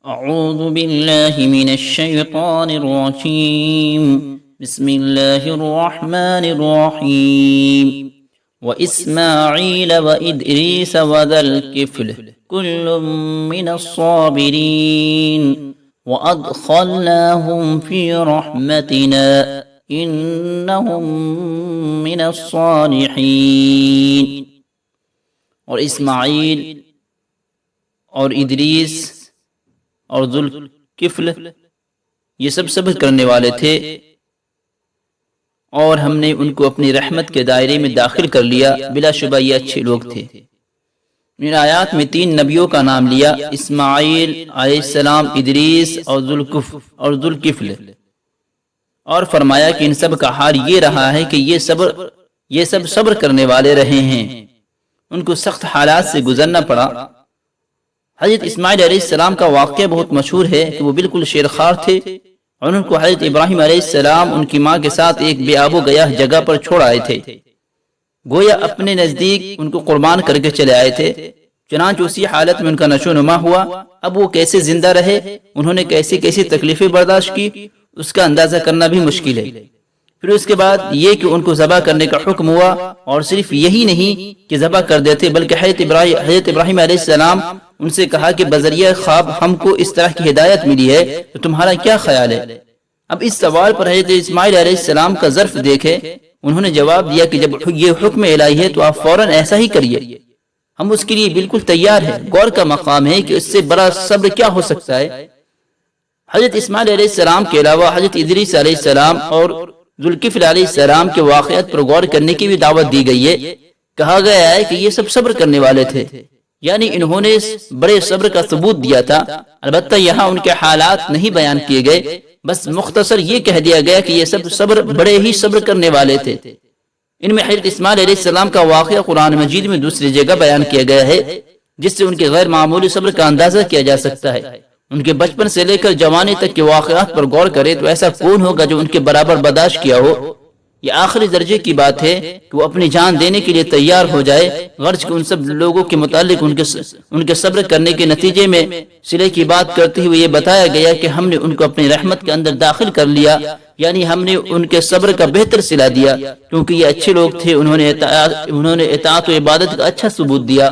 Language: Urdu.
أعوذ بالله من الشيطان الرجيم. بسم الله الرحمن الرحيم. وإسماعيل وإدريس وذا الكفل كل من الصابرين وأدخلناهم في رحمتنا إنهم من الصالحين. اور اسماعیل اور ادریس اور ذوالکفل یہ سب صبر کرنے والے تھے، اور ہم نے ان کو اپنی رحمت کے دائرے میں داخل کر لیا۔ بلا شبہ یہ اچھے لوگ تھے۔ ان آیات میں 3 نبیوں کا نام لیا، اسماعیل علیہ السلام، ادریس اور ذوالکفل، اور فرمایا کہ ان سب کا حال یہ رہا ہے کہ یہ سب صبر کرنے والے رہے ہیں، ان کو سخت حالات سے گزرنا پڑا۔ حضرت اسماعیل علیہ السلام کا واقعہ بہت مشہور ہے کہ وہ بالکل شیرخوار تھے، اور ان کو حضرت ابراہیم علیہ السلام ان کی ماں کے ساتھ ایک بے آب و گیاہ جگہ پر چھوڑ آئے تھے، گویا اپنے نزدیک ان کو قربان کر کے چلے آئے تھے۔ چنانچہ اسی حالت میں ان کا نشو و نما ہوا۔ اب وہ کیسے زندہ رہے، انہوں نے کیسی تکلیفیں برداشت کی، اس کا اندازہ کرنا بھی مشکل ہے۔ پھر اس کے بعد یہ کہ ان کو ذبح کرنے کا حکم ہوا، اور صرف یہی نہیں کہ ذبح کر دیتے، بلکہ حضرت ابراہیم علیہ السلام ان سے کہا کہ بذریعہ خواب ہم کو اس طرح کی ہدایت ملی ہے، تو تمہارا کیا خیال ہے؟ اب اس سوال پر حضرت اسماعیل علیہ السلام کا ظرف دیکھے، انہوں نے جواب دیا کہ جب یہ حکم الہی ہے تو آپ فوراً ایسا ہی کریے، ہم اس کے لیے بالکل تیار ہیں۔ غور کا مقام ہے کہ اس سے بڑا صبر کیا ہو سکتا ہے؟ حضرت اسماعیل علیہ السلام کے علاوہ حضرت ادریس علیہ السلام اور ذوالکفل علیہ السلام کے واقعات پر غور کرنے کی بھی دعوت دی گئی ہے۔ کہا گیا ہے کہ یہ سب صبر کرنے والے تھے، یعنی انہوں نے بڑے صبر کا ثبوت دیا تھا۔ البتہ یہاں ان کے حالات نہیں بیان کیے گئے، بس مختصر یہ کہہ دیا گیا کہ یہ سب بڑے ہی صبر کرنے والے تھے۔ ان میں حضرت اسماعیل علیہ السلام کا واقعہ قرآن مجید میں دوسری جگہ بیان کیا گیا ہے، جس سے ان کے غیر معمولی صبر کا اندازہ کیا جا سکتا ہے۔ ان کے بچپن سے لے کر جوانی تک کے واقعات پر غور کرے تو ایسا کون ہوگا جو ان کے برابر برداشت کیا ہو؟ یہ آخری درجے کی بات ہے کہ وہ اپنی جان دینے کے لیے تیار ہو جائے۔ غرض کہ ان سب لوگوں کے متعلق ان کے صبر کرنے کے نتیجے میں صلح کی بات کرتے ہوئے یہ بتایا گیا کہ ہم نے ان کو اپنی رحمت کے اندر داخل کر لیا، یعنی ہم نے ان کے صبر کا بہتر صلہ دیا، کیونکہ یہ اچھے لوگ تھے، انہوں نے اطاعت و عبادت کا اچھا ثبوت دیا۔